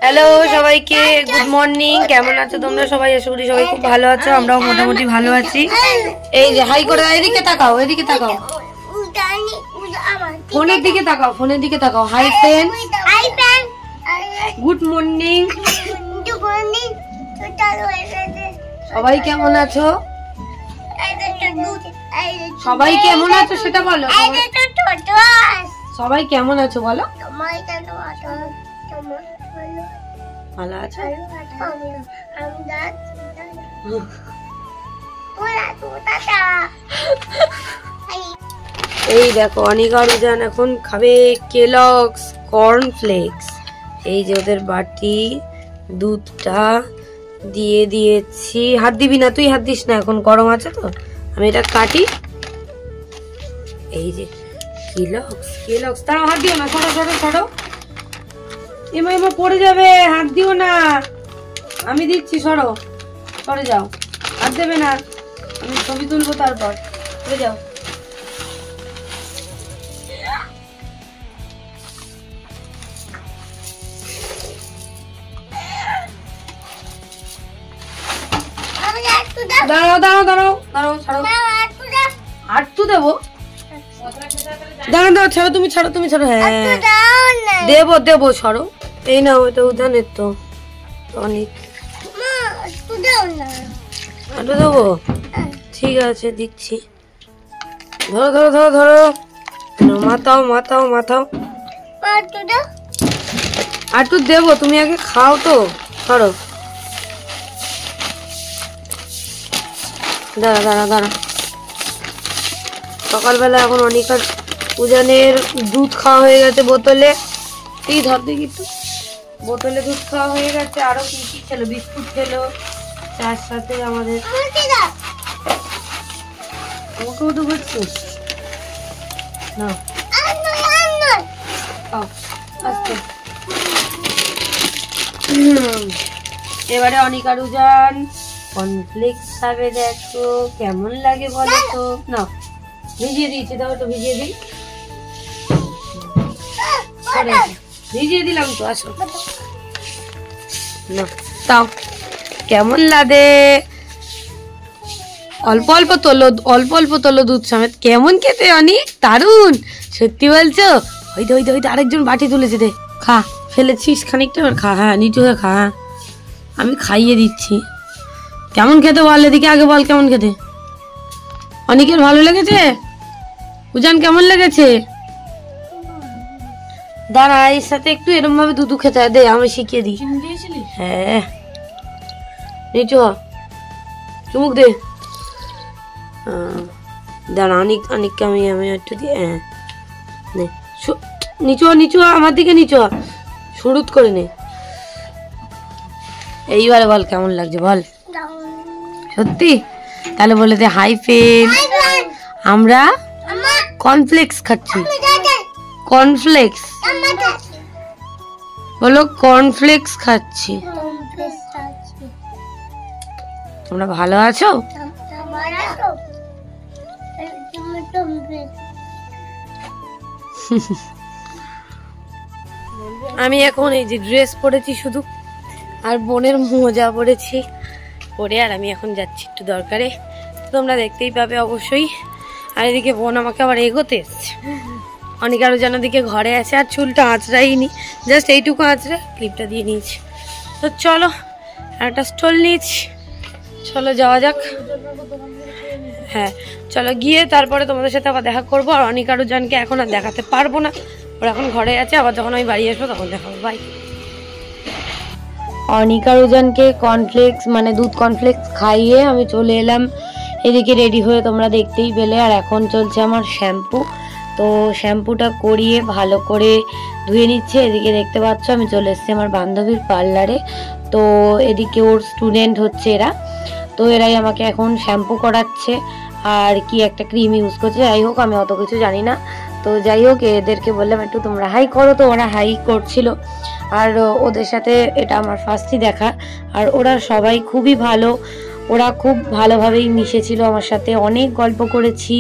Hello সবাইকে, good morning. কেমন আছো তোমরা সবাই? আশা করি সবাই খুব ভালো আছো, আমরাও মোটামুটি ভালো আছি। এই যে হাই করে, এদিকে তাকাও, এদিকে তাকাও, ফোনের দিকে তাকাও, ফোনের দিকে তাকাও। Hi friend, good morning. সবাই কেমন আছো? সবাই কেমন আছো সেটা বলো। সবাই কেমন আছো বলো। ভালো আছো? এই দেখো অনিকা রুজান এখন খাবে কেলগস কর্নফ্লেক্স। এই যে ওদের বাটি, দুধটা দিয়ে দিয়েছি। হাত দিবি না, তুই হাত দিস না, এখন গরম আছে তো। আমি এটা কাটি। এই যে কেলগস, কেলগস। তারাও হাত দিও না, সরো সরো সরো। এমা এমা পড়ে যাবে, হাত দিও না। আমি দিচ্ছি, সরো সরে যাও, হাত দেবে না। আমি ছবি তুলবো তারপর, সরে যাও। দাঁড়াও দাঁড়াও দাঁড়াও দাঁড়াও, ছাড়ো। আটটু দেবো, দাঁড়াও দাঁড়াও, ছাড়ো তুমি, ছাড়ো তুমি, ছাড়ো। হ্যাঁ দেবো দেবো, সরো। এই না, ওইটা উদানের তো অনেক। আটু দেবো, ঠিক আছে দিচ্ছি। ধরো ধরো ধরো ধরো, মাথাও মাথাও মাথাও। আটু দেবো, তুমি আগে খাও তো, সরো। দাঁড়া দাঁড়া দাঁড়া। সকালবেলা এখন অনিকার উজানের দুধ খাওয়া হয়ে গেছে বোতলে। এই ধর দেখি একটু, বোতলে দুধ খাওয়া হয়ে গেছে। আরো কি কি খেলো, বিস্কুট খেলো, তার সাথে আমাদের আমাকেও তো বলছিস না। এবারে অনিকার উজান কর্নফ্লেক্স খাবে। দেখো কেমন লাগে বলো তো। না ভিজিয়ে দিয়েছি, দাও তো ভিজিয়ে দিই। ভিজিয়ে দিলাম তো, আসো না। তাও কেমন লাগে, অল্প অল্প তোলো, অল্প অল্প তোলো দুধ সমেত। কেমন খেতে অনেক দারুন, সত্যি বলছো? ওই তো ওই তো ওই তো আরেকজন বাটি তুলেছে, দে খা। ফেলেছিস খানিকটা, এবার খা। হ্যাঁ নিচু হয়ে খা, হ্যাঁ আমি খাইয়ে দিচ্ছি। কেমন খেতে বল, এদিকে আগে বল কেমন খেতে। অনেকের ভালো লেগেছে? উজান কেমন লেগেছে? দাঁড়া, এর সাথে একটু এরকম ভাবে দুধ খেতে হয়, দে আমি শিখিয়ে দিই। হ্যাঁ নিচু হ, চুমুক দে। দাঁড়া, অনেক অনেককে আমি আমি একটু দিয়ে। হ্যাঁ নে, নিচু নিচু, আমার দিকে নিচু, শুরুত করে নে। এইবারে বল কেমন লাগছে বল সত্যি। তাহলে বলে দে হাই ফ্রেন্ড, আমরা কর্নফ্লেক্স খাচ্ছি। কর্নফ্লেক্স বলো, কর্নফ্লেক্স খাচ্ছি। তোমরা ভালো আছো? আমি এখন এই যে ড্রেস পরেছি শুধু, আর বোনের মোজা পরেছি পরে, আর আমি এখন যাচ্ছি একটু দরকারে, তোমরা দেখতেই পাবে অবশ্যই। আর এদিকে বোন আমাকে আবার এগোতে এসছে। অনেক আরো যেন দিকে ঘরে আছে, আর চুলটা আঁচড়াইনি, জাস্ট এইটুকু আঁচড়ে ক্লিপটা দিয়ে নিয়েছি। তো চলো একটা স্টল নিয়েছি, চলো যাওয়া যাক। হ্যাঁ চলো, গিয়ে তারপরে তোমাদের সাথে আবার দেখা করবো। আর অনিকা রুজানকে এখন আর দেখাতে পারবো না, ওরা এখন ঘরে আছে, আবার যখন আমি বাড়ি আসবো তখন দেখাবো। বাই। অনিকা রুজানকে কর্নফ্লেক্স মানে দুধ কর্নফ্লেক্স খাইয়ে আমি চলে এলাম এদিকে রেডি হয়ে, তোমরা দেখতেই পেলে। আর এখন চলছে আমার শ্যাম্পু, তো শ্যাম্পুটা করিয়ে ভালো করে ধুয়ে নিচ্ছে। এদিকে দেখতে পাচ্ছ আমি চলে এসেছি আমার বান্ধবীর পার্লারে। তো এদিকে ওর স্টুডেন্ট হচ্ছে এরা, তো এরাই আমাকে এখন শ্যাম্পু করাচ্ছে আর কি একটা ক্রিম ইউজ করছে। যাই হোক আমি অত কিছু জানি না, তো যাই হোক এদেরকে বললাম একটু তোমরা হাই করো, তো ওরা হাই করছিল। আর ওদের সাথে এটা আমার ফার্স্টই দেখা, আর ওরা সবাই খুবই ভালো, ওরা খুব ভালোভাবেই মিশেছিল আমার সাথে, অনেক গল্প করেছি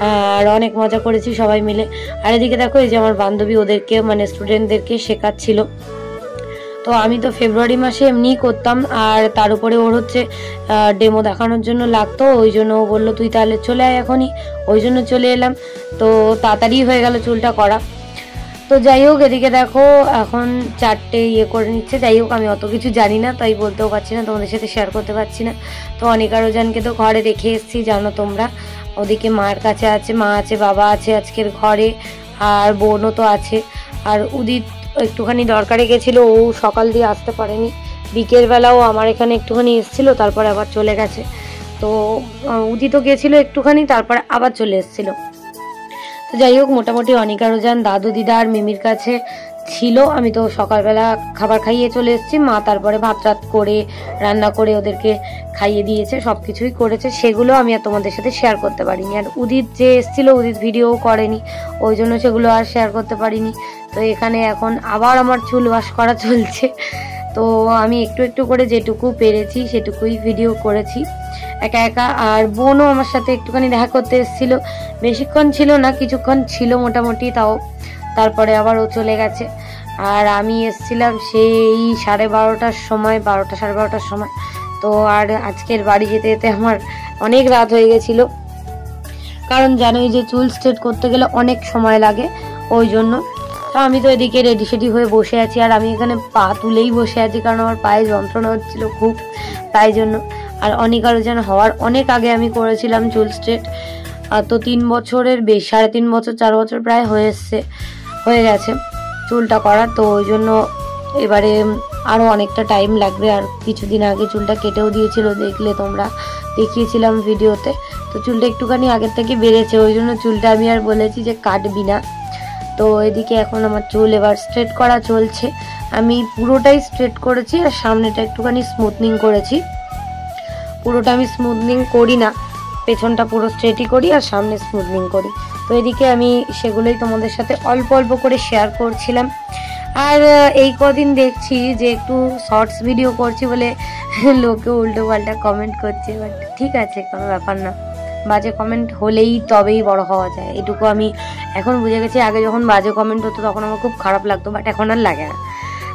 আর অনেক মজা করেছি সবাই মিলে। আর এদিকে দেখো এই যে আমার বান্ধবী ওদেরকে মানে স্টুডেন্টদেরকে শেখাচ্ছিল। তো আমি তো ফেব্রুয়ারি মাসে এমনিই করতাম, আর তার উপরে ওর হচ্ছে ডেমো দেখানোর জন্য লাগতো, ওই জন্য ও বললো তুই তাহলে চলে আয় এখনই, ওই জন্য চলে এলাম। তো তাড়াতাড়ি হয়ে গেল চুলটা করা। তো যাই হোক, এদিকে দেখো এখন 4টে করে নিচ্ছে। যাই হোক, আমি অত কিছু জানি না, তাই বলতেও পারছি না, তোমাদের সাথে শেয়ার করতে পারছি না। তো অনিকা রোজানকে তো ঘরে রেখে এসেছি, জানো তোমরা। ওদিকে মার কাছে আছে, মা আছে, বাবা আছে আজকের ঘরে, আর বোনও তো আছে। আর উদিত একটুখানি দরকারে গেছিলো, ও সকাল দিয়ে আসতে পারেনি, বিকেলবেলাও আমার এখানে একটুখানি এসেছিলো, তারপর আবার চলে গেছে। তো উদিতও গেছিলো একটুখানি, তারপর আবার চলে এসেছিলো। তো যাই হোক, মোটামুটি অনিকা রোজান দাদু দিদা আর মিমির কাছে ছিল। আমি তো সকালবেলা খাবার খাইয়ে চলে এসেছি, মা তারপরে ভাত রাত করে রান্না করে ওদেরকে খাইয়ে দিয়েছে, সব কিছুই করেছে, সেগুলো আমি আর তোমাদের সাথে শেয়ার করতে পারিনি। আর উদিত যে এসেছিলো, উদিত ভিডিও করেনি, ওই জন্য সেগুলো আর শেয়ার করতে পারিনি। তো এখানে এখন আবার আমার চুল ওয়াশ করা চলছে। তো আমি একটু একটু করে যেটুকু পেরেছি সেটুকুই ভিডিও করেছি একা একা। আর বোনও আমার সাথে একটুখানি দেখা করতে এসেছিল, বেশিক্ষণ ছিল না, কিছুক্ষণ ছিল মোটামুটি, তাও তারপরে আবার ও চলে গেছে। আর আমি এসেছিলাম সেই 12:30টার সময়, 12টা 12:30টার সময়। তো আর আজকের বাড়ি যেতে যেতে আমার অনেক রাত হয়ে গেছিল, কারণ জানোই যে চুল স্ট্রেট করতে গেলে অনেক সময় লাগে, ওই জন্য। তো আমি তো এদিকে রেডি সেডি হয়ে বসে আছি, আর আমি এখানে পা তুলেই বসে আছি, কারণ আমার পায়ে যন্ত্রণা হচ্ছিল খুব, তাই জন্য। আর অনিকা রোজান হওয়ার অনেক আগে আমি করেছিলাম চুল স্ট্রেট, তো 3 বছরের বেশি, 3.5 বছর 4 বছর প্রায় হয়ে গেছে চুলটা করা। তো ওই জন্য এবারে আরও অনেকটা টাইম লাগবে। আর কিছুদিন আগে চুলটা কেটেও দিয়েছিল, দেখলে তোমরা, দেখিয়েছিলাম ভিডিওতে। তো চুলটা একটুখানি আগের থেকে বেড়েছে, ওই জন্য চুলটা আমি আর বলেছি যে কাটবি না। তো এদিকে এখন আমার চুল এবার স্ট্রেট করা চলছে। আমি পুরোটাই স্ট্রেট করেছি, আর সামনেটা একটুখানি স্মুথনিং করেছি। পুরোটা আমি স্মুথনিং করি না, পেছনটা পুরো স্ট্রেটই করি আর সামনে স্মুথনিং করি। তো এদিকে আমি সেগুলোই তোমাদের সাথে অল্প অল্প করে শেয়ার করছিলাম। আর এই কদিন দেখছি যে একটু শর্টস ভিডিও করছি বলে লোকে উল্টো পাল্টা কমেন্ট করছে, বাট ঠিক আছে, কোনো ব্যাপার না। বাজে কমেন্ট হলেই তবেই বড় হওয়া যায়, এটুকু আমি এখন বুঝে গেছি। আগে যখন বাজে কমেন্ট হতো তখন আমার খুব খারাপ লাগতো, বাট এখন আর লাগে না।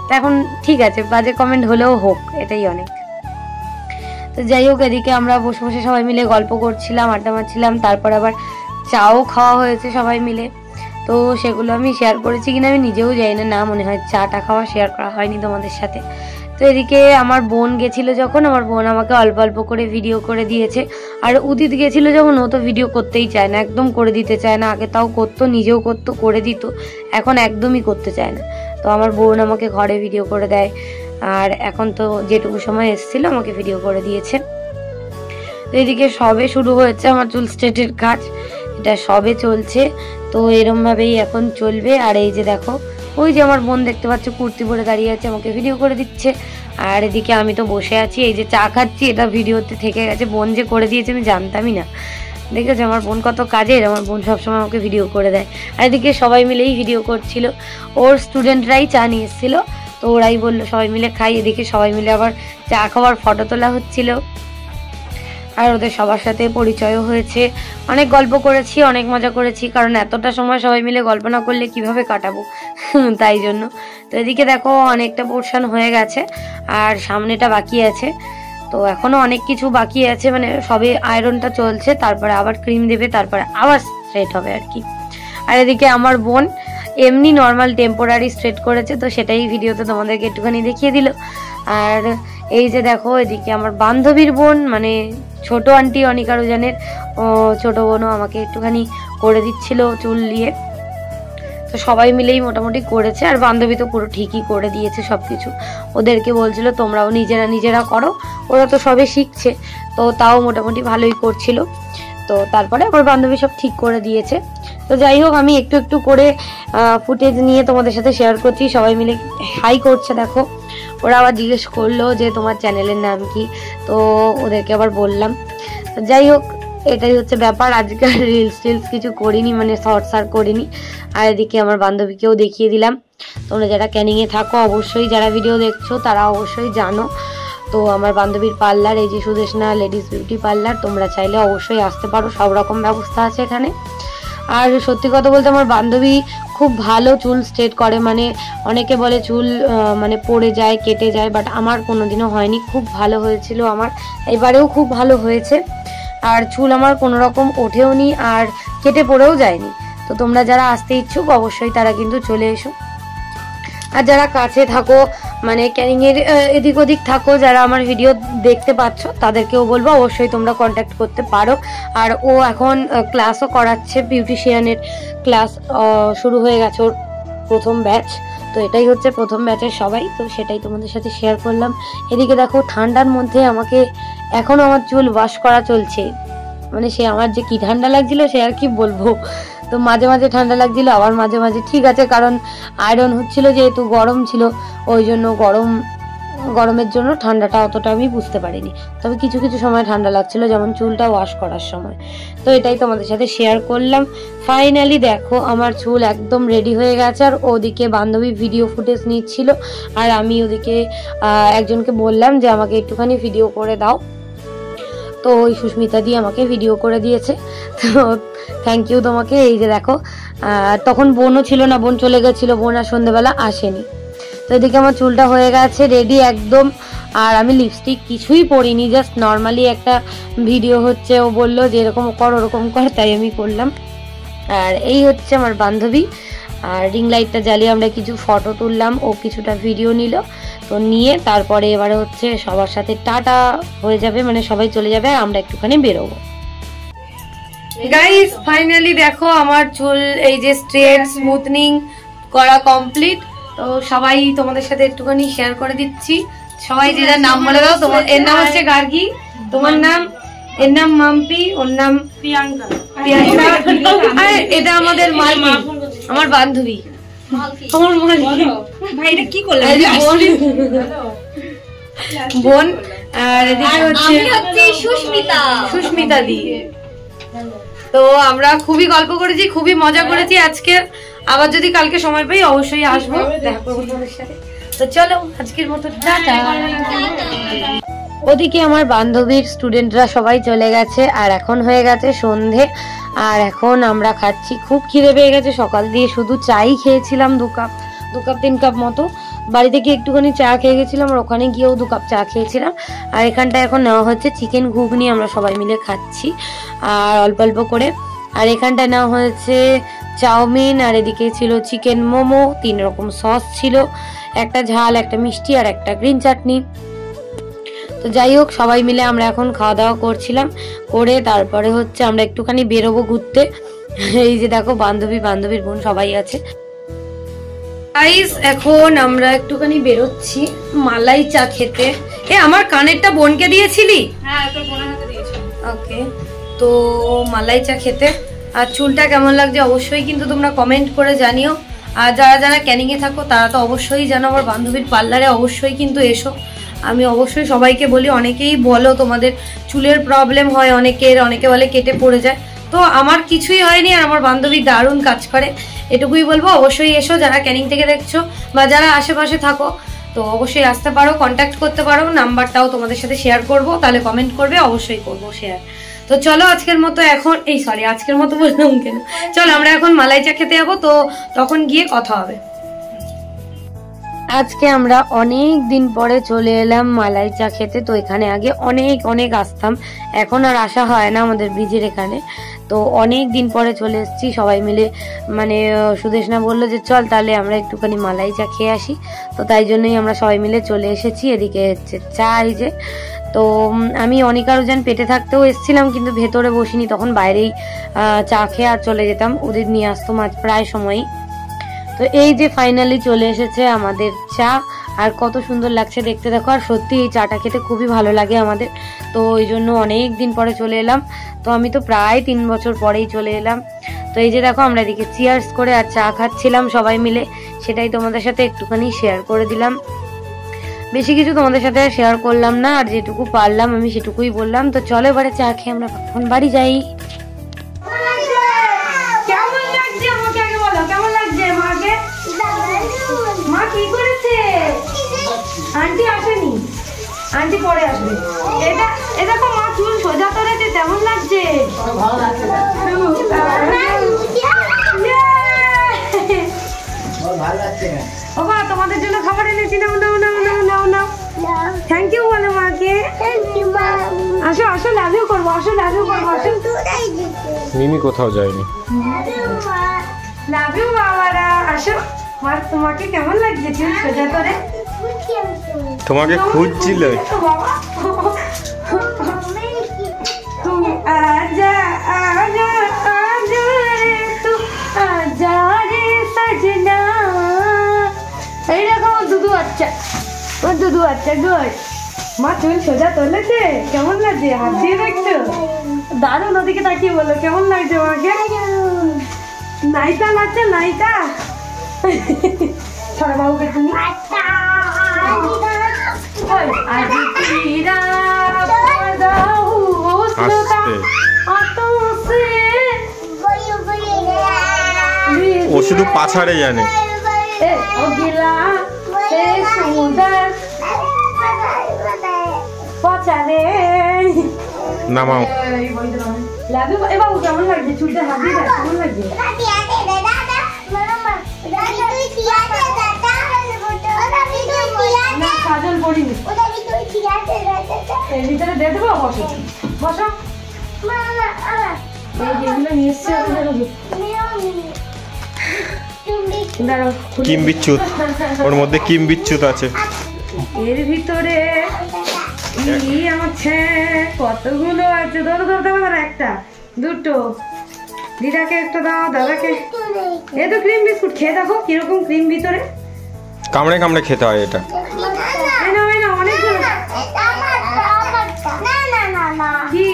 তো এখন ঠিক আছে, বাজে কমেন্ট হলেও হোক, এটাই অনেক। তো যাই হোক, এদিকে আমরা বসে বসে সবাই মিলে গল্প করছিলাম, আড্ডা মারছিলাম, তারপর আবার চাও খাওয়া হয়েছে সবাই মিলে। তো সেগুলো আমি শেয়ার করেছি কিনা আমি নিজেও জানি না, না মনে হয় চাটা খাওয়া শেয়ার করা হয়নি তোমাদের সাথে। তো এদিকে আমার বোন গেছিলো যখন, আমার বোন আমাকে অল্প অল্প করে ভিডিও করে দিয়েছে। আর উদিত গেছিলো যখন, ও তো ভিডিও করতেই চায় না, একদম করে দিতে চায় না। আগে তাও করতো, নিজেও করতো, করে দিত, এখন একদমই করতে চায় না। তো আমার বোন আমাকে ঘরে ভিডিও করে দেয়, আর এখন তো যেটুকু সময় এসেছিল আমাকে ভিডিও করে দিয়েছে। তো এদিকে সবে শুরু হয়েছে আমার চুল স্ট্রেটের কাজ, এটা সবে চলছে। তো এরমভাবেই এখন চলবে। আর এই যে দেখো, ওই যে আমার বোন দেখতে পাচ্ছ কুর্তি পরে দাঁড়িয়ে আছে, আমাকে ভিডিও করে দিচ্ছে। আর এদিকে আমি তো বসে আছি, এই যে চা খাচ্ছি, এটা ভিডিওতে থেকে গেছে, বোন যে করে দিয়েছে আমি জানতামই না। দেখেছো আমার বোন কত কাজের, আমার বোন সবসময় আমাকে ভিডিও করে দেয়। আর এদিকে সবাই মিলেই ভিডিও করছিল, ওর স্টুডেন্টরাই চা নিয়ে এসেছিল, তো ওরাই বললো সবাই মিলে খাই। এদিকে সবাই মিলে আবার চা খাওয়ার ফটো তোলা হচ্ছিল, আর ওদের সবার সাথে পরিচয়ও হয়েছে। অনেক গল্প করেছি, অনেক মজা করেছি, কারণ এতটা সময় সবাই মিলে গল্প না করলে কিভাবে কাটাবো, তাই জন্য। তো এদিকে দেখো অনেকটা পোর্শন হয়ে গেছে, আর সামনেটা বাকি আছে। তো এখনো অনেক কিছু বাকি আছে, মানে সবে আয়রনটা চলছে, তারপরে আবার ক্রিম দেবে, তারপরে আবার স্ট্রেট হবে আর কি। আর এদিকে আমার বোন এমনি নর্মাল টেম্পোরারি স্ট্রেট করেছে, তো সেটাই ভিডিওতে তোমাদেরকে একটুখানি দেখিয়ে দিল। আর এই যে দেখো, এদিকে আমার বান্ধবীর বোন, মানে ছোট আন্টি অনিকা রোজানের ছোট বোনও আমাকে একটুখানি করে দিচ্ছিল চুল দিয়ে। তো সবাই মিলেই মোটামুটি করেছে, আর বান্ধবী তো পুরো ঠিকই করে দিয়েছে সব কিছু। ওদেরকে বলছিল তোমরাও নিজেরা করো, ওরা তো সবে শিখছে, তো তাও মোটামুটি ভালোই করছিল। তো তারপরে আমার বান্ধবী সব ঠিক করে দিয়েছে। তো যাই হোক, আমি একটু একটু করে ফুটেজ নিয়ে তোমাদের সাথে শেয়ার করছি। সবাই মিলে হাই করছে দেখো, ওরা আবার জিজ্ঞেস করলো যে তোমার চ্যানেলের নাম কি, তো ওদেরকে আবার বললাম। তো যাই হোক, এটাই হচ্ছে ব্যাপার। আজকাল রিলস কিছু করিনি, মানে শর্টস আর করিনি। আর এদিকে আমার বান্ধবীকেও দেখিয়ে দিলাম। তোমরা যারা ক্যানিংয়ে থাকো, অবশ্যই যারা ভিডিও দেখছো তারা অবশ্যই জানো। তো আমার বান্ধবীর পার্লার, এই যে সুদেশনা লেডিস বিউটি পার্লার, তোমরা চাইলে অবশ্যই আসতে পারো, সব রকম ব্যবস্থা আছে এখানে। আর সত্যি কথা বলতে আমার বান্ধবী খুব ভালো চুল স্ট্রেট করে, মানে অনেকে বলে চুল মানে পড়ে যায়, কেটে যায়, বাট আমার কোনোদিনও হয়নি, খুব ভালো হয়েছিল আমার, এবারেও খুব ভালো হয়েছে। আর চুল আমার কোনো রকম ওঠেও নি আর কেটে পড়েও যায়নি। তো তোমরা যারা আসতে ইচ্ছুক অবশ্যই তারা কিন্তু চলে এসো। আর যারা কাছে থাকো, মানে ক্যানিংয়ের এদিক ওদিক থাকো, যারা আমার ভিডিও দেখতে পাচ্ছ তাদেরকেও বলবো অবশ্যই তোমরা কন্ট্যাক্ট করতে পারো। আর ও এখন ক্লাসও করাচ্ছে, বিউটিশিয়ানের ক্লাস শুরু হয়ে গেছে ওর প্রথম ব্যাচ। তো এটাই হচ্ছে প্রথম ব্যাচের সবাই, তো সেটাই তোমাদের সাথে শেয়ার করলাম। এদিকে দেখো ঠান্ডার মধ্যে আমাকে এখনও আমার চুল ওয়াশ করা চলছে, মানে সে আমার যে কি ঠান্ডা লাগছিল সে আর কি বলবো। তো মাঝে মাঝে ঠান্ডা লাগছিল, আবার মাঝে মাঝে ঠিক আছে, কারণ আয়রন হচ্ছিল যেহেতু, গরম ছিল, ওই জন্য গরমের জন্য ঠান্ডাটা অতটা আমি বুঝতে পারিনি। তবে কিছু কিছু সময় ঠান্ডা লাগছিল, যেমন চুলটা ওয়াশ করার সময়। তো এটাই তোমাদের সাথে শেয়ার করলাম। ফাইনালি দেখো আমার চুল একদম রেডি হয়ে গেছে। আর ওদিকে বান্ধবী ভিডিও ফুটেজ নিচ্ছিল, আর আমি ওদিকে একজনকে বললাম যে আমাকে একটুখানি ভিডিও করে দাও। তো ওই সুস্মিতা দিয়ে আমাকে ভিডিও করে দিয়েছে, তো থ্যাংক ইউ তোমাকে। এই যে দেখো তখন বোনও ছিল না, বোন চলে গেছিলো, বোন আর সন্ধ্যেবেলা আসেনি। তো এদিকে আমার চুলটা হয়ে গেছে রেডি একদম। আর আমি লিপস্টিক কিছুই পরিনি, জাস্ট নর্মালি একটা ভিডিও হচ্ছে, ও বললো যে এরকম কর ওরকম কর, তাই আমি করলাম। আর এই হচ্ছে আমার বান্ধবী। আর রিং লাইটটা জ্বালিয়ে আমরা কিছু ফটো তুললাম, ও কিছুটা ভিডিও নিল। তো নিয়ে তারপরে এবারে হচ্ছে সবার সাথে টাটা হয়ে যাবে, মানে সবাই চলে যাবে আর আমরা একটুখানি বেরোবো। গাইস ফাইনালি দেখো আমার চুল এই যে স্ট্রেট স্মুথনিং করা কমপ্লিট। তো সবাই তোমাদের সাথে একটুখানি শেয়ার করে দিচ্ছি। সবাই যে যার নাম বলে দাও। তোমার এর নাম হচ্ছে গার্গী, তোমার নাম, এর নাম মাম্পি, ওর নাম প্রিয়াঙ্কা। আর এটা আমাদের মালকি, আমার বান্ধবী, আমার ভাই এটা কি করলে বোন। আর এদিকে হচ্ছে সুস্মিতা দি। তো আমরা খুবই গল্প করেছি, খুবই মজা করেছি আজকে। আবার যদি কালকে সময় পাই অবশ্যই আসবো, দেখা করবো তোমাদের সাথে। তো চলো আজকের মতো টাটা। ওদিকে আমার বান্ধবীর স্টুডেন্টরা সবাই চলে গেছে, আর এখন হয়ে গেছে সন্ধে। আর এখন আমরা খাচ্ছি, খুব খিদে পেয়ে গেছে, সকাল দিয়ে শুধু চাই খেয়েছিলাম 2 কাপ 3 কাপ মতো। বাড়িতে গিয়ে একটুখানি চা খেয়ে গেছিলাম, আর ওখানে গিয়েও 2 কাপ চা খেয়েছিলাম। আর এখানটা এখন নেওয়া হচ্ছে চিকেন ঘুগনি, আমরা সবাই মিলে খাচ্ছি আর অল্প অল্প করে। আর এখানটা নেওয়া হয়েছে চাউমিন, আর এদিকে ছিল চিকেন মোমো, 3 রকম সস ছিল, একটা ঝাল, একটা মিষ্টি আর একটা গ্রিন চাটনি। তো যাই হোক সবাই মিলে আমরা এখন খাওয়া দাওয়া করছিলাম, করে তারপরে হচ্ছে আমরা একটুখানি বেরোবো ঘুরতে। এই যে দেখো বান্ধবী, বান্ধবীর বোন সবাই আছে। গাইস এখন আমরা একটুখানি বেরোচ্ছি মালাই চা খেতে। আমার কানেরটা বোনকে দিয়েছিলি? হ্যাঁ তোর বোনের হাতে দিয়েছি। ওকে, তো মালাই চা খেতে। আর চুলটা কেমন লাগছে অবশ্যই কিন্তু তোমরা কমেন্ট করে জানিও। আর যারা যারা ক্যানিং এ থাকো তারা তো অবশ্যই জানো, আমার বান্ধবীর পার্লারে অবশ্যই কিন্তু এসো। আমি অবশ্যই সবাইকে বলি, অনেকেই বলো তোমাদের চুলের প্রবলেম হয় অনেকের, অনেকে বলে কেটে পড়ে যায়। তো আমার কিছুই হয়নি, আর আমার বান্ধবী দারুণ কাজ করে, এটুকুই বলবো। অবশ্যই এসো যারা ক্যানিং থেকে দেখছো, বা যারা আশেপাশে থাকো তো অবশ্যই আসতে পারো, কন্ট্যাক্ট করতে পারো। নাম্বারটাও তোমাদের সাথে শেয়ার করবো, তাহলে কমেন্ট করবে, অবশ্যই করবো শেয়ার। তো চলো আজকের মতো এখন আজকের মতো বললাম কেন, চলো আমরা এখন মালাই চা খেতে যাবো, তো তখন গিয়ে কথা হবে। আজকে আমরা অনেক দিন পরে চলে এলাম মালাই চা খেতে। তো এখানে আগে অনেক আসতাম, এখন আর আসা হয় না আমাদের ব্রিজের এখানে। তো অনেক দিন পরে চলে এসেছি সবাই মিলে, মানে সুদেশনা বললো যে চল তাহলে আমরা একটুখানি মালাই চা খেয়ে আসি। তো তাই জন্যই আমরা সবাই মিলে চলে এসেছি। এদিকে হচ্ছে চা, এই যে। তো আমি অনিকার উজান পেটে থাকতেও এসেছিলাম, কিন্তু ভেতরে বসিনি, তখন বাইরেই চা খেয়ে আর চলে যেতাম, ওদের নিয়ে আসতো মাছ প্রায় সময়ই। তো এই যে ফাইনালি চলে এসেছে আমাদের চা, আর কত সুন্দর লাগছে দেখতে দেখো। আর সত্যি এই চাটা খেতে খুবই ভালো লাগে আমাদের, তো ওই জন্য অনেক দিন পরে চলে এলাম। তো আমি তো প্রায় 3 বছর পরেই চলে এলাম। তো এই যে দেখো আমরা এদিকে চিয়ার্স করে আর চা খাচ্ছিলাম সবাই মিলে, সেটাই তোমাদের সাথে একটুখানি শেয়ার করে দিলাম। বেশি কিছু তোমাদের সাথে শেয়ার করলাম না, আর যেটুকু পারলাম আমি সেটুকুই বললাম। তো চলো এবারে চা খেয়ে আমরা এখন বাড়ি যাই। মা কি করেছে? আন্টি আসেনি, আন্টি পরে আসবে। এটা দেখো মা চুল সোজা করেছে, কেমন লাগছে? বাবা তোমাদের জন্য খাবার এনেছি, নাও নাও নাও নাও নাও নাও। থ্যাংক ইউ বলো মাকে। আসো আসো, লাভ ইউ করবো, আসো লাভ ইউ করবো, আসো। মিমি কোথাও যায়নি। লাভ ইউ বাবারা, আসো। মা তোমাকে কেমন লাগছে চুল সোজা করে? তোমাকে খুঁজছিল। বাবা তুমি আজা আজা আজা রে তু আজা রে সजना। এই দেখো দুদু বাচ্চা, ও দুদু বাচ্চা গুড। মা চুল সোজা তুলেছে, কেমন লাগছে? হাত দিয়ে দেখছো? দারুণ, ওদিকে তাকিয়ে বলো কেমন লাগছে মাকে? নাইতা লাগছে, নাইতা। ছড়া বাবুকে তুমি ও শুধু পাছাড়ে জানে। নামাও। এবার কেমন লাগছে? চুলটা হাত দিয়ে কেমন লাগছে? কাজল পড়িনি, এর ভিতরে দিয়ে দেবো। বসো বসো, এই যেগুলো নিয়ে এসছে কিম বিচ্ছুত, ওর মধ্যে কিম বিচ্ছুত আছে। এর ভিতরে আছে কতগুলো আছে। ধরো ধরো ধরো, একটা দুটো, দিদাকে একটা দাও, দাদাকে। এ তো ক্রিম বিস্কুট, খেয়ে দেখো কিরকম ক্রিম ভিতরে। কামড়ে কামড়ে খেতে হয় এটা। কি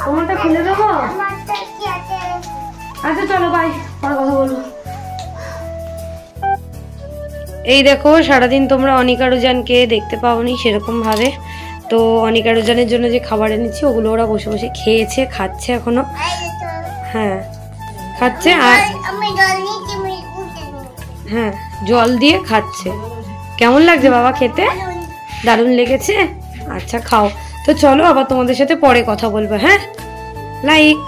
তোমারটা খুলে দেবো? আচ্ছা চলো বাই, পরে কথা বলবো। এই দেখো সারাদিন তোমরা অনিকা রোজানকে দেখতে পাওনি সেরকম ভাবে, তো অনিকা রোজানের জন্য যে খাবার এনেছি ওগুলো ওরা বসে বসে খেয়েছে, খাচ্ছে এখনো। হ্যাঁ খাচ্ছে, আর হ্যাঁ জল দিয়ে খাচ্ছে। কেমন লাগছে বাবা খেতে? দারুণ লেগেছে? আচ্ছা খাও। তো চলো আবার তোমাদের সাথে পরে কথা বলবো। হ্যাঁ, লাইক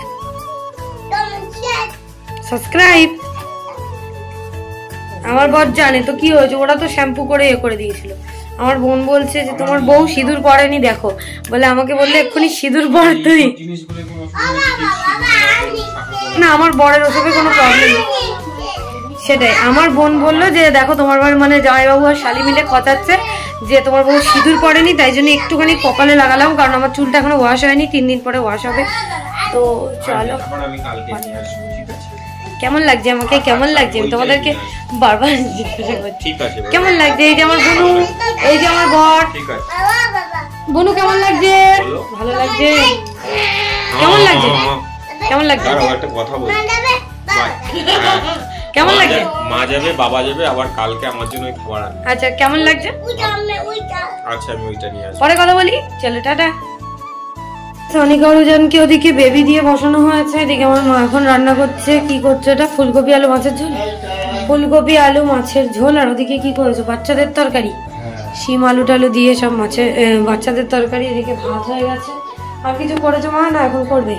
সাবস্ক্রাইব। আমার বর জানে তো কি হয়েছে, ওরা তো শ্যাম্পু করে করে দিয়েছিল। আমার বোন বলছে যে তোমার বউ সিঁদুর পরেনি, দেখো বলে, আমাকে বললে এক্ষুনি সিঁদুর পর তুই। না আমার বরের ওসবে কোনো প্রবলেম নেই। সেটাই আমার বোন বললো যে দেখো তোমার মানে জামাইবাবু আর শালি মিলে খচাচ্ছে যে তোমার বউ সিঁদুর পরেনি, তাই জন্য একটুখানি কপালে লাগালাম, কারণ আমার চুলটা এখনো ওয়াশ হয়নি, 3 দিন পরে ওয়াশ হবে। তো চলো, কেমন লাগছে আমাকে? কেমন লাগছে আমি তোমাদেরকে বারবার জিজ্ঞাসা করছি কেমন লাগছে। এই যে আমার বনু, এই যে আমার বর। বনু কেমন লাগছে? ভালো লাগছে? কেমন লাগছে? কেমন লাগছে? কেমন লাগছে? মা যাবে, বাবা যাবে, আবার কালকে আমার জন্য খাবার আনবে। আচ্ছা কেমন লাগছে? আচ্ছা আমি ওইটা নিয়ে আসবো, পরে কথা বলি। চলো টাটা। অনিকা রোজানকে ওদিকে বেবি দিয়ে বসানো হয়েছে, এদিকে আমার মা এখন রান্না করছে। কি করছে এটা? ফুলকপি আলু মাছের ঝোল। ফুলকপি আলু মাছের ঝোল, আর ওদিকে কি করেছো? বাচ্চাদের তরকারি, শিম আলু টালু দিয়ে সব মাছের বাচ্চাদের তরকারি। এদিকে ভাত হয়ে গেছে। আর কিছু করেছো মা? না এখন করবে।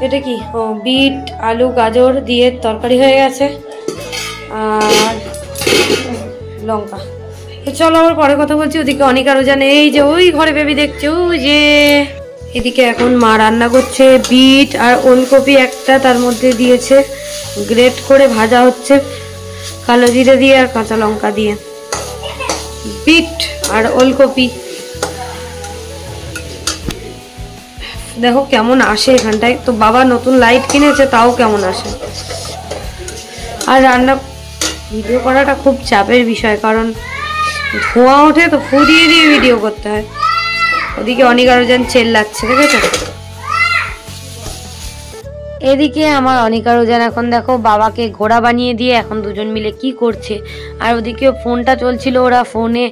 এটা কি? ও বিট আলু গাজর দিয়ে তরকারি হয়ে গেছে, আর লঙ্কা। তো চলো আবার পরে কথা বলছি। ওদিকে অনিকা রোজান এই যে ওই ঘরে বেবি দেখছে, ওই যে। এদিকে এখন মা রান্না করছে। বিট আর ওলকপি একটা তার মধ্যে দিয়েছে, গ্রেট করে ভাজা হচ্ছে কালো জিরে দিয়ে আর কাঁচা লঙ্কা দিয়ে। বিট আর ওলকপি দেখো কেমন আসে এখানটায়। তো বাবা নতুন লাইট কিনেছে, তাও কেমন আসে। আর রান্না ভিডিও করাটা খুব চাপের বিষয়, কারণ ধোঁয়া ওঠে তো ফু দিয়ে দিয়ে ভিডিও করতে হয়। ওদিকে অনিকা রোজান চেল্লাচ্ছে, দেখেছো? এদিকে আমার অনিকা রোজান এখন দেখো বাবাকে ঘোড়া বানিয়ে দিয়ে এখন দুজন মিলে কি করছে। আর ওদিকে ফোনটা চলছিল, ওরা ফোনে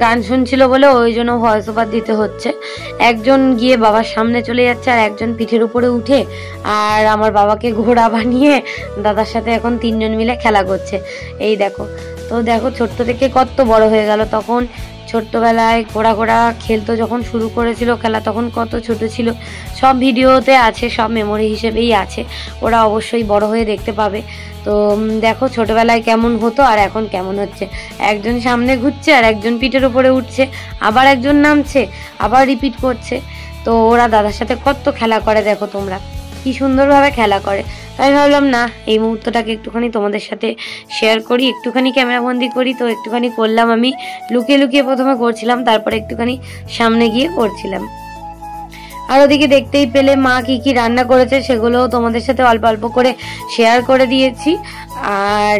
গান শুনছিল বলে ওই জন্য ভয়েস ওভার দিতে হচ্ছে। একজন গিয়ে বাবার সামনে চলে যাচ্ছে, আর একজন পিঠের উপরে উঠে আর আমার বাবাকে ঘোড়া বানিয়ে দাদার সাথে এখন 3 জন মিলে খেলা করছে। এই দেখো, তো দেখো ছোট্ট থেকে কত বড় হয়ে গেল। তখন ছোট্টবেলায় ঘোড়া ঘোড়া খেলতো, যখন শুরু করেছিল খেলা তখন কত ছোট ছিল, সব ভিডিওতে আছে, সব মেমোরি হিসেবেই আছে, ওরা অবশ্যই বড় হয়ে দেখতে পাবে। তো দেখো ছোটবেলায় কেমন হতো আর এখন কেমন হচ্ছে, একজন সামনে ঘুরছে আর একজন পিঠের উপরে উঠছে, আবার একজন নামছে, আবার রিপিট করছে। তো ওরা দাদার সাথে কত খেলা করে দেখো তোমরা, কি সুন্দরভাবে খেলা করে। তাই ভাবলাম না, এই মুহূর্তটাকে একটুখানি তোমাদের সাথে শেয়ার করি, একটুখানি ক্যামেরাবন্দি করি। তো একটুখানি করলাম, আমি লুকিয়ে লুকিয়ে প্রথমে করছিলাম, তারপরে একটুখানি সামনে গিয়ে করছিলাম। আর ওদিকে দেখতেই পেলে মা কি কি রান্না করেছে, সেগুলোও তোমাদের সাথে অল্প অল্প করে শেয়ার করে দিয়েছি। আর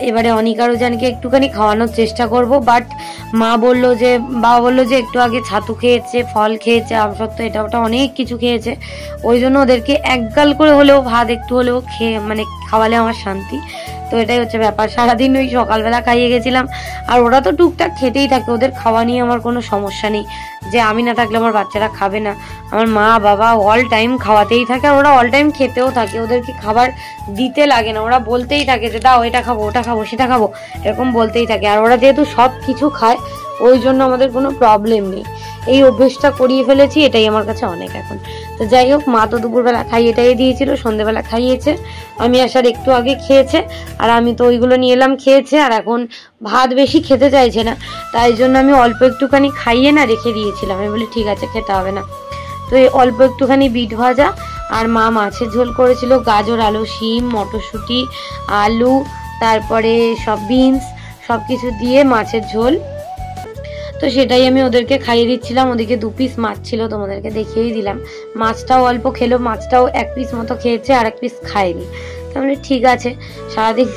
এবারে অনিকা রোজানকে একটুখানি খাওয়ানোর চেষ্টা করব, বাট বাবা বললো যে একটু আগে ছাতু খেয়েছে, ফল খেয়েছে, আমসত্ত্ব এটা ওটা অনেক কিছু খেয়েছে, ওই জন্য ওদেরকে এক গাল করে হলেও ভাত একটু হলেও খাওয়ালে আমার শান্তি। তো এটাই হচ্ছে ব্যাপার, সারাদিন ওই সকালবেলা খাইয়ে গেছিলাম, আর ওরা তো টুকটাক খেতেই থাকে, ওদের খাওয়া নিয়ে আমার কোনো সমস্যা নেই, যে আমি না থাকলে আমার বাচ্চারা খাবে না, আমার মা বাবা অল টাইম খাওয়াতেই থাকে, আর ওরা অল টাইম খেতেও থাকে, ওদেরকে খাবার দিতে লাগে না, ওরা বলতেই থাকে যে দাও এটা খাবো, ওটা খাবো, সেটা খাবো, এরকম বলতেই থাকে। আর ওরা যেহেতু সব কিছু খায়, ওই জন্য আমাদের কোনো প্রবলেম নেই, এই অভ্যেসটা করিয়ে ফেলেছি, এটাই আমার কাছে অনেক এখন। তো যাই হোক, মা তো দুপুরবেলা খাইয়ে দিয়েছিল, সন্ধ্যেবেলা খাইয়েছে, আমি আসার একটু আগে খেয়েছে, আর আমি তো ওইগুলো নিয়ে এলাম, খেয়েছে, আর এখন ভাত বেশি খেতে চাইছে না, তাই জন্য আমি অল্প একটুখানি খাইয়ে না রেখে দিয়েছিলাম, আমি বলি ঠিক আছে খেতে হবে না। তো এই অল্প একটুখানি বিট ভাজা আর মা মাছের ঝোল করেছিল, গাজর, আলু, শিম, মটরশুঁটি, আলু, তারপরে সব বিনস সব কিছু দিয়ে মাছের ঝোল। তো সেটাই আমি ওদেরকে খাইয়ে দিচ্ছিলাম। ওদিকে 2 পিস মাছ ছিল, তোমাদেরকে দেখিয়েই দিলাম, মাছটাও অল্প খেলো, মাছটাও 1 পিস মতো খেয়েছে, আর 1 পিস খায়নি। তাহলে ঠিক আছে, সারাদিন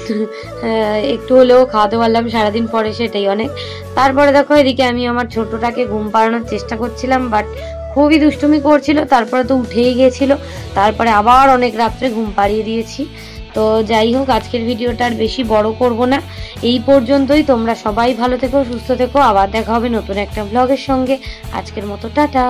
একটু হলেও খাওয়াতে পারলাম সারাদিন পরে, সেটাই অনেক। তারপরে দেখো এদিকে আমি আমার ছোটটাকে ঘুম পাড়ানোর চেষ্টা করছিলাম, বাট খুবই দুষ্টুমি করছিল, তারপরে তো উঠেই গিয়েছিল, তারপরে আবার অনেক রাত্রে ঘুম পাড়িয়ে দিয়েছি। তো যাই হোক, আজকের ভিডিওটা আর বেশি বড় করব না, এই পর্যন্তই। তোমরা সবাই ভালো থেকো, সুস্থ থেকো, আবার দেখা হবে নতুন একটা ব্লগের সঙ্গে। আজকের মতো টাটা।